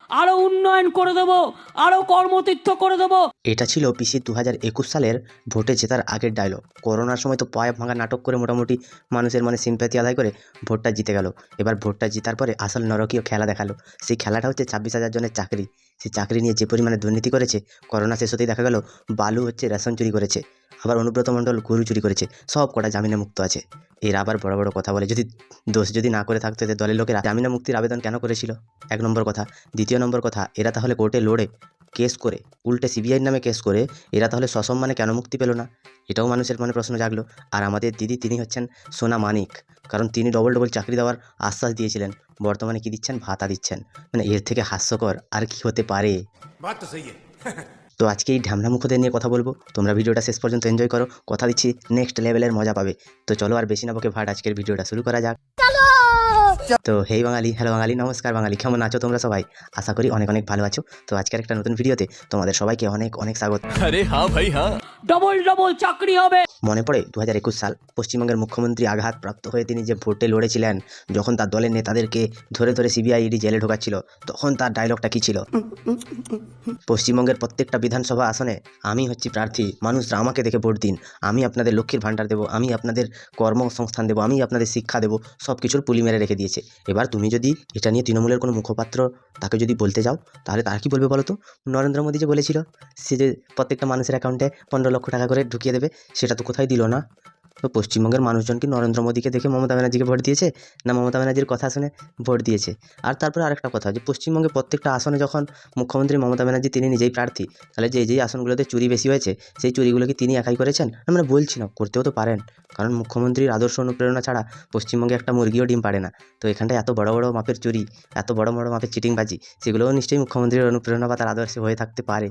আরো উন্নয়ন করে দেবো, আরো কর্মতীর্থ করে দেবো। এটা ছিল পিসির 2021 সালের ভোটে জেতার আগের ডায়লগ। করোনার সময় তো পায়ে ভাঙা নাটক করে মোটামুটি মানুষের মনে সিম্প্যাথি আদায় করে ভোটটা জিতে গেল। এবার ভোটটা জেতার পরে আসল নরকীয় খেলা দেখালো। সেই খেলাটা হচ্ছে 26,000 জনের চাকরি। সেই চাকরি নিয়ে যে পরিমাণে দুর্নীতি করেছে, করোনা শেষ হতেই দেখা গেল বালু হচ্ছে রেশন চুরি করেছে, আবার অনুব্রত মণ্ডল গরু চুরি করেছে, সব কটা জামিনে মুক্ত আছে। এর আবার বড় বড় কথা বলে, যদি দোষ যদি না করে থাকতো এদের দলের লোকেরা জামিনে মুক্তির আবেদন কেন করেছিল? এক নম্বর কথা। দ্বিতীয় নম্বর কথা, এরা তাহলে কোর্টে লড়ে কেস করে, উল্টে সিবিআইর নামে কেস করে এরা তাহলে সসম্মানে কেন মুক্তি পেল না? এটাও মানুষের মনে প্রশ্ন জাগলো। আর আমাদের দিদি, তিনি হচ্ছেন সোনা মানিক, কারণ তিনি ডবল ডবল চাকরি দেওয়ার আশ্বাস দিয়েছিলেন। বর্তমানে কি দিচ্ছেন? ভাতা দিচ্ছেন। মানে এর থেকে হাস্যকর আর কি হতে পারে? তো আজকে এই ঢ্যামনা মুখোদের নিয়ে কথা বলবো। তোমরা ভিডিওটা শেষ পর্যন্ত এনজয় করো, কথা দিচ্ছি নেক্সট লেভেলের মজা পাবে। তো চলো আর বেশি না বকে ভাট, আজকের ভিডিওটা শুরু করা যাক। তো হেই বাঙালি, হ্যালো বাঙালি, নমস্কার বাঙালি, কেমন আছো তোমরা সবাই? আশা করি অনেক অনেক ভালো আছো। তো আজকের একটা নতুন ভিডিওতে তোমাদের সবাইকে অনেক অনেক স্বাগত। अरे हाँ भाई हाँ। ডবল ডবল চাকরি হবে। মনে পড়ে 2021 সাল পশ্চিমবঙ্গের মুখ্যমন্ত্রী আঘাতপ্রাপ্ত হয়ে তিনি যে ভোটে লড়েছিলেন, যখন তার দলের নেতাদেরকে ধরে ধরে সিবিআই ইডি জেলে ঢোকাচ্ছিল, তখন তার ডায়লগটা কী ছিল? পশ্চিমবঙ্গের প্রত্যেকটা বিধানসভা আসনে আমি হচ্ছি প্রার্থী, মানুষরা আমাকে দেখে ভোট দিন, আমি আপনাদের লক্ষ্মীর ভাণ্ডার দেবো, আমি আপনাদের কর্মসংস্থান দেবো, আমি আপনাদের শিক্ষা দেবো, সব কিছুর পুলি মেরে রেখে দিয়েছে। এবার তুমি যদি এটা নিয়ে তৃণমূলের কোনো মুখপাত্র তাকে যদি বলতে যাও, তাহলে তারা কী বলবে বলো তো? নরেন্দ্র মোদী যে বলেছিল সে যে প্রত্যেকটা মানুষের অ্যাকাউন্টে 15 লক্ষ টাকা করে ঢুকিয়ে দেবে, সেটা তো কোথায় দিল না। তো পশ্চিমবঙ্গের মানুষজন কি নরেন্দ্র মোদীকে দেখে মমতা ব্যানার্জিকে ভোট দিয়েছে, না মমতা ব্যানার্জির কথা শুনে ভোট দিয়েছে? আর তারপরে আরেকটা কথা, যে পশ্চিমবঙ্গে প্রত্যেকটা আসনে যখন মুখ্যমন্ত্রী মমতা ব্যানার্জি তিনি নিজেই প্রার্থী, তাহলে যেই আসনগুলোতে চুরি বেশি হয়েছে সেই চুরিগুলো কি তিনি একাই করেছেন? না, মানে বলছি না, করতেও তো পারেন, কারণ মুখ্যমন্ত্রীর আদর্শ অনুপ্রেরণা ছাড়া পশ্চিমবঙ্গে একটা মুরগিও ডিম পাড়ে না। তো এখানটায় এত বড় বড় মাপের চুরি, এত বড় বড় মাপের চিটিংবাজি, সেগুলোও নিশ্চয়ই মুখ্যমন্ত্রীর অনুপ্রেরণা বা তার আদর্শে হয়ে থাকতে পারে।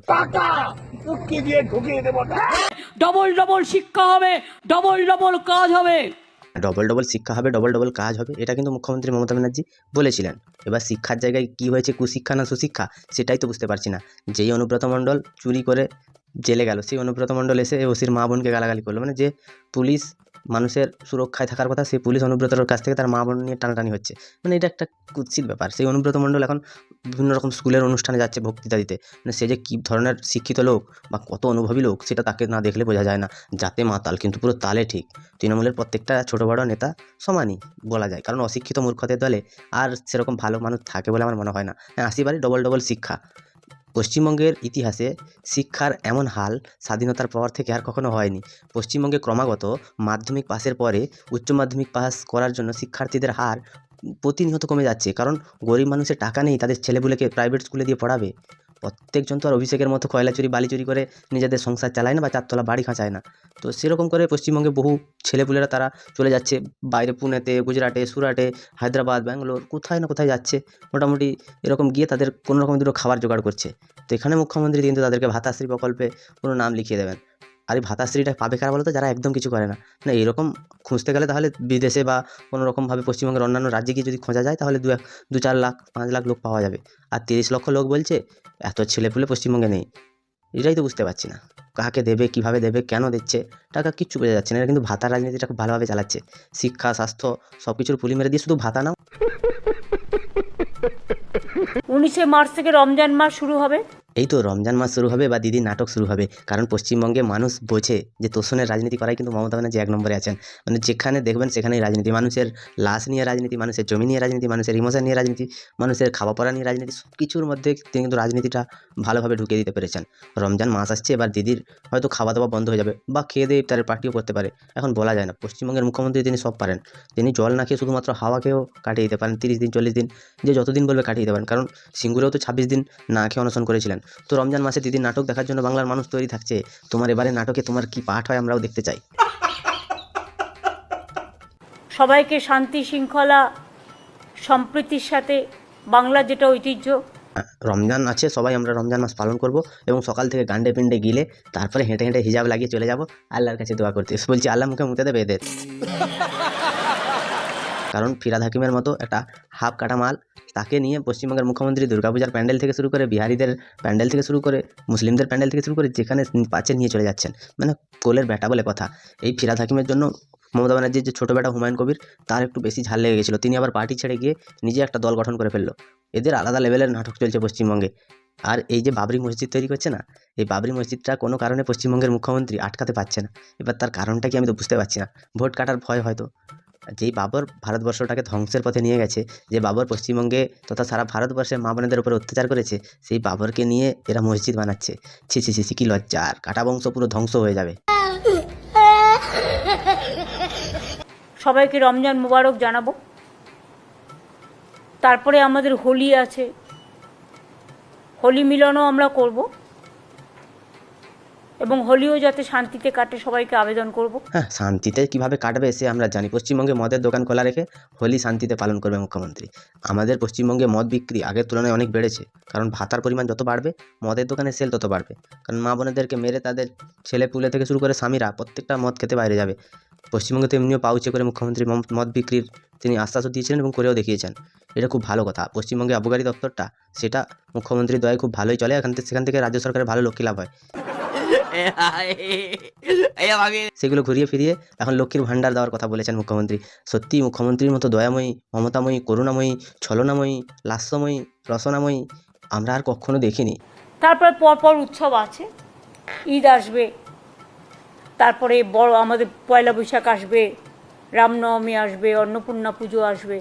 ডবল ডবল শিক্ষা হবে, ডবল ডবল কাজ হবে। ডবল ডবল শিক্ষা হবে, ডবল ডবল কাজ হবে, এটা কিন্তু মুখ্যমন্ত্রী মমতা ব্যানার্জি বলেছিলেন। এবার শিক্ষার জায়গায় কী হয়েছে, কুশিক্ষা না সুশিক্ষা, সেটাই তো বুঝতে পারছি না। যেই অনুব্রত মণ্ডল চুরি করে জেলে গেল, সেই অনুব্রত মণ্ডল এসে ওসির মা বোনকে গালাগালি করলো। মানে যে পুলিশ মানুষের সুরক্ষায় থাকার কথা, সেই পুলিশ অনুব্রতর কাছ থেকে তার মা বোন নিয়ে টানাটানি হচ্ছে। মানে এটা একটা কুৎসিত ব্যাপার। সেই অনুব্রত মণ্ডল এখন বিভিন্ন রকম স্কুলের অনুষ্ঠানে যাচ্ছে বক্তৃতা দিতে। মানে সে যে কী ধরনের শিক্ষিত লোক বা কত অনুভবী লোক, সেটা তাকে না দেখলে বোঝা যায় না। যাতে মাতাল, কিন্তু পুরো তালে ঠিক। তৃণমূলের প্রত্যেকটা ছোটো বড় নেতা সমানই বলা যায়, কারণ অশিক্ষিত মূর্খদের দলে আর সেরকম ভালো মানুষ থাকে বলে আমার মনে হয় না। হ্যাঁ, আসিবারই ডবল ডবল শিক্ষা। পশ্চিমবঙ্গের ইতিহাসে শিক্ষার এমন হাল স্বাধীনতার পর থেকে আর কখনো হয়নি। পশ্চিমবঙ্গে ক্রমাগত মাধ্যমিক পাসের পরে উচ্চ মাধ্যমিক পাস করার জন্য শিক্ষার্থীদের হার প্রতিনিয়ত কমে যাচ্ছে, কারণ গরিব মানুষের টাকা নেই তাদের ছেলেপুলেকে প্রাইভেট স্কুলে দিয়ে পড়াবে। প্রত্যেকজন তো আর অভিষেকের মতো কয়লা চুরি বালি চুরি করে নিজেদের সংসার চালায় না বা চারতলা বাড়ি খাঁচায় না। তো সেরকম করে পশ্চিমবঙ্গে বহু ছেলেপুলেরা তারা চলে যাচ্ছে বাইরে, পুনেতে, গুজরাটে, সুরাটে, হায়দ্রাবাদ, ব্যাঙ্গালোর, কোথায় না কোথায় যাচ্ছে। মোটামুটি এরকম গিয়ে তাদের কোনো রকম দুটো খাবার জোগাড় করছে। তো এখানে মুখ্যমন্ত্রী কিন্তু তাদেরকে ভাতাশ্রী প্রকল্পে পুরো নাম লিখিয়ে দেবেন। আর এই ভাতাশ্রীটা পাবে কারা বলো তো? যারা একদম কিছু করে না। না, এরকম খুঁজতে গেলে তাহলে বিদেশে বা কোনো রকমভাবে পশ্চিমবঙ্গের অন্যান্য রাজ্যে গিয়ে যদি খোঁজা যায়, তাহলে 2-4 লাখ 5 লাখ লোক পাওয়া যাবে। আর 30 লক্ষ লোক বলছে, এত ছেলেপুলে পশ্চিমবঙ্গে নেই। এটাই তো বুঝতে পারছি না, কাকে দেবে, কিভাবে দেবে, কেন দিচ্ছে, টাকা কিচ্ছু বোঝা যাচ্ছে না। এরা কিন্তু ভাতার রাজনীতিটা খুব ভালোভাবে চালাচ্ছে। শিক্ষা, স্বাস্থ্য সব কিছুর পুলি মেরে দিয়ে শুধু ভাতা নাও। 19শে মার্চ থেকে রমজান মাস শুরু হবে। এই তো রমজান মাস শুরু হবে বা দিদির নাটক শুরু হবে, কারণ পশ্চিমবঙ্গে মানুষ বোঝে যে তোষণের রাজনীতি করাই কিন্তু মমতা ব্যানার্জি 1 নম্বরে আছেন। মানে যেখানে দেখবেন সেখানেই রাজনীতি, মানুষের লাশ নিয়ে রাজনীতি, মানুষের জমি নিয়ে রাজনীতি, মানুষের ইমোশন নিয়ে রাজনীতি, মানুষের খাওয়া পড়া নিয়ে রাজনীতি, সব কিছুর মধ্যে তিনি কিন্তু রাজনীতিটা ভালোভাবে ঢুকিয়ে দিতে পেরেছেন। রমজান মাস আসছে, এবার দিদির হয়তো খাওয়া দাওয়া বন্ধ হয়ে যাবে বা খেয়ে দিয়ে ইফতারের পার্টিও করতে পারে, এখন বলা যায় না। পশ্চিমবঙ্গের মুখ্যমন্ত্রী তিনি সব পারেন। তিনি জল না খেয়ে শুধুমাত্র হাওয়া খেয়েও কাটিয়ে দিতে পারেন 30 দিন 40 দিন, যে যতদিন বলবে কাটিয়ে দিতে পারেন। কারণ সিঙ্গুরেও তো 26 দিন না খেয়ে অনশন করেছিলেন। তো রমজান মাসে দিদির নাটক দেখার জন্য বাংলার মানুষ তৈরি থাকছে। তোমার এবারে নাটকে তোমার কি পাঠ হয় আমরাও দেখতে চাই। সবাইকে শান্তি শৃঙ্খলা সম্প্রীতির সাথে বাংলার যেটা ঐতিহ্য, রমজান আছে, সবাই আমরা রমজান মাস পালন করব এবং সকাল থেকে গান্ডে পিণ্ডে গিলে তারপরে হেঁটে হেঁটে হিজাব লাগিয়ে চলে যাব আল্লাহর কাছে দোয়া করতে। বলছি আল্লাহ মুখে মুতে দেবে এদের। কারণ ফিরাদ হাকিমের মতো একটা হাফ কাটা মাল, তাকে নিয়ে পশ্চিমবঙ্গের মুখ্যমন্ত্রী দুর্গাপূজার প্যান্ডেল থেকে শুরু করে, বিহারিদের প্যান্ডেল থেকে শুরু করে, মুসলিমদের প্যান্ডেল থেকে শুরু করে যেখানে পাচ্ছে নিয়ে চলে যাচ্ছেন। মানে কোলের ব্যাটা বলে কথা। এই ফিরাদ হাকিমের জন্য মমতা ব্যানার্জির যে ছোটো বেটা হুমায়ুন কবির, তার একটু বেশি ঝাল লেগে গেছিলো। তিনি আবার পার্টি ছেড়ে গিয়ে নিজে একটা দল গঠন করে ফেললো। এদের আলাদা লেভেলের নাটক চলছে পশ্চিমবঙ্গে। আর এই যে বাবরি মসজিদ তৈরি করছে না, এই বাবরি মসজিদটা কোনো কারণে পশ্চিমবঙ্গের মুখ্যমন্ত্রী আটকাতে পারছে না। এবার তার কারণটা কি আমি তো বুঝতে পারছি না। ভোট কাটার ভয় হয়তো। যেই বাবর ভারতবর্ষটাকে ধ্বংসের পথে নিয়ে গেছে, যে বাবর পশ্চিমবঙ্গে তথা সারা ভারতবর্ষে মা বোনেদের উপর অত্যাচার করেছে, সেই বাবরকে নিয়ে এরা মসজিদ বানাচ্ছে। ছি ছি ছি ছি, কি লজ্জা! আর কাটা বংশ পুরো ধ্বংস হয়ে যাবে। সবাইকে রমজান মোবারক জানাবো। তারপরে আমাদের হোলি আছে, হোলি মিলনও আমরা করব এবং হোলিও যাতে শান্তিতে কাটে সবাইকে আবেদন করব। হ্যাঁ, শান্তিতে কীভাবে কাটবে সে আমরা জানি। পশ্চিমবঙ্গে মদের দোকান খোলা রেখে হোলি শান্তিতে পালন করবে মুখ্যমন্ত্রী। আমাদের পশ্চিমবঙ্গে মদ বিক্রি আগের তুলনায় অনেক বেড়েছে, কারণ ভাতার পরিমাণ যত বাড়বে মদের দোকানে সেল তত বাড়বে। কারণ মা বোনেদেরকে মেরে তাদের ছেলে পুলে থেকে শুরু করে স্বামীরা প্রত্যেকটা মদ খেতে বাইরে যাবে। পশ্চিমবঙ্গে তো এমনিও পাউচে করে মুখ্যমন্ত্রী মদ বিক্রির তিনি আশ্বাসও দিয়েছিলেন এবং করেও দেখিয়েছেন। এটা খুব ভালো কথা। পশ্চিমবঙ্গে আবগারি দপ্তরটা সেটা মুখ্যমন্ত্রীর দয়ায় খুব ভালোই চলে। সেখান থেকে রাজ্য সরকারের ভালো লক্ষ্মী লাভ হয়। সেগুলো ঘুরিয়ে ফিরিয়ে এখন লক্ষ্মীর ভাণ্ডার দেওয়ার কথা বলেছেন মুখ্যমন্ত্রী। সত্যিই মুখ্যমন্ত্রীর মতো দয়াময়ী, মমতাময়ী, করুণাময়ী, ছলনাময়ী, লাস্যময়ী, রসনাময়ী আমরা আর কখনো দেখিনি। তারপরে পরপর উৎসব আছে, ঈদ আসবে, তারপরে বড় আমাদের পয়লা বৈশাখ আসবে, রামনবমী আসবে, অন্নপূর্ণা পুজো আসবে,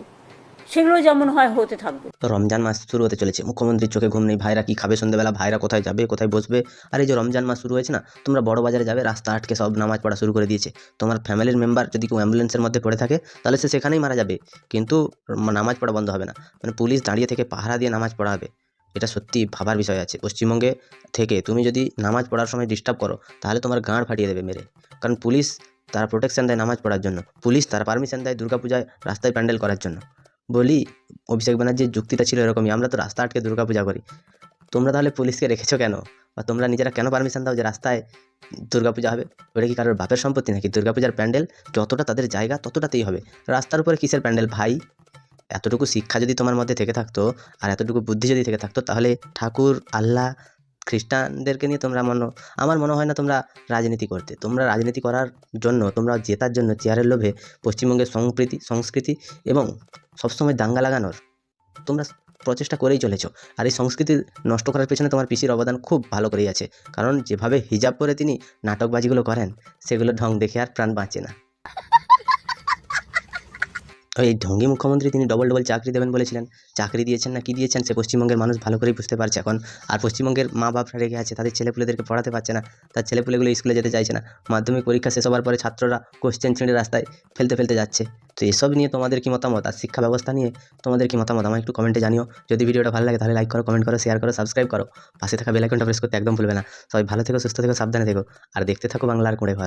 সেগুলো যেমন হয় হতে থাকবে। রমজান মাস শুরু হতে চলেছে, মুখ্যমন্ত্রীর চোখে ঘুম নেই। ভাইরা কি খাবে সন্ধ্যেবেলা, ভাইরা কোথায় যাবে, কোথায় বসবে? আর এই যে রমজান মাস শুরু হয়েছে না, তোমরা বড় বাজারে যাবে, রাস্তা আটকে সব নামাজ পড়া শুরু করে দিয়েছে। তোমার ফ্যামিলির মেম্বার যদি কেউ অ্যাম্বুলেন্সের মধ্যে পড়ে থাকে তাহলে সে সেখানেই মারা যাবে, কিন্তু নামাজ পড়া বন্ধ হবে না। মানে পুলিশ দাঁড়িয়ে থেকে পাহারা দিয়ে নামাজ পড়াবে। এটা সত্যি ভাবার বিষয় আছে। পশ্চিমবঙ্গে থেকে তুমি যদি নামাজ পড়ার সময় ডিস্টার্ব করো তাহলে তোমার গাঁড় ফাটিয়ে দেবে মেরে। কারণ পুলিশ তারা প্রোটেকশন দেয় নামাজ পড়ার জন্য, পুলিশ তারা পারমিশন দেয় দুর্গাপূজায় রাস্তায় প্যান্ডেল করার জন্য। বলি, অভিষেক ব্যানার্জির যুক্তিটা ছিল এরকমই, আমরা তো রাস্তা আটকে দুর্গাপূজা করি, তোমরা তাহলে পুলিশকে রেখেছো কেন? বা তোমরা নিজেরা কেন পারমিশন দাও যে রাস্তায় দুর্গাপূজা হবে? ওটা কি কারোর বাপের সম্পত্তি নাকি? দুর্গাপূজার প্যান্ডেল যতটা তাদের জায়গা ততটাতেই হবে, রাস্তার উপরে কিসের প্যান্ডেল ভাই? এতটুকু শিক্ষা যদি তোমার মধ্যে থেকে থাকতো আর এতটুকু বুদ্ধি যদি থেকে থাকতো তাহলে ঠাকুর, আল্লাহ, খ্রিস্টানদেরকে নিয়ে তোমরা আমার মনে হয় না তোমরা রাজনীতি করতে। তোমরা রাজনীতি করার জন্য, তোমরা জেতার জন্য চেয়ারের লোভে পশ্চিমবঙ্গের সংস্কৃতি এবং সবসময় দাঙ্গা লাগানোর তোমরা প্রচেষ্টা করেই চলেছো। আর এই সংস্কৃতি নষ্ট করার পেছনে তোমার পিসির অবদান খুব ভালো করেই আছে। কারণ যেভাবে হিজাব পরে তিনি নাটকবাজিগুলো করেন সেগুলো ঢং দেখে আর প্রাণ বাঁচে না। এই ঢঙ্গি মুখ্যমন্ত্রী তিনি ডবল চাকরি দেবেন বলেছিলেন, চাকরি দিয়েছেন না কি দিয়েছেন সে পশ্চিমবঙ্গের মানুষ ভালো করেই বুঝতে পারছে এখন। আর পশ্চিমবঙ্গের মা বাপরা রেগে আছে, তাদের ছেলেপুলেদেরকে পড়াতে পারছে না, তার ছেলেপুলেগুলো স্কুলে যেতে চাইছে না। মাধ্যমিক পরীক্ষা শেষ হওয়ার পরে ছাত্ররা কোশ্চেন ছিঁড়ে রাস্তায় ফেলতে যাচ্ছে। তো এসব নিয়ে তোমাদের কি মতামত? আর শিক্ষা ব্যবস্থা নিয়ে তোমাদের কি মতামত আমার একটু কমেন্টে জানিও। যদি ভিডিওটা ভালো লাগে তাহলে লাইক করো, কমেন্ট করো, শেয়ার করো, সাবস্ক্রাইব করো, পাশে থাকা বেল আইকনটা প্রেস করতে একদম ভুলবে না। সবাই ভালো থেকো, সুস্থ থেকো, সাবধানে থেকো, আর দেখতে থাকো বাংলার কুঁড়ে ঘর।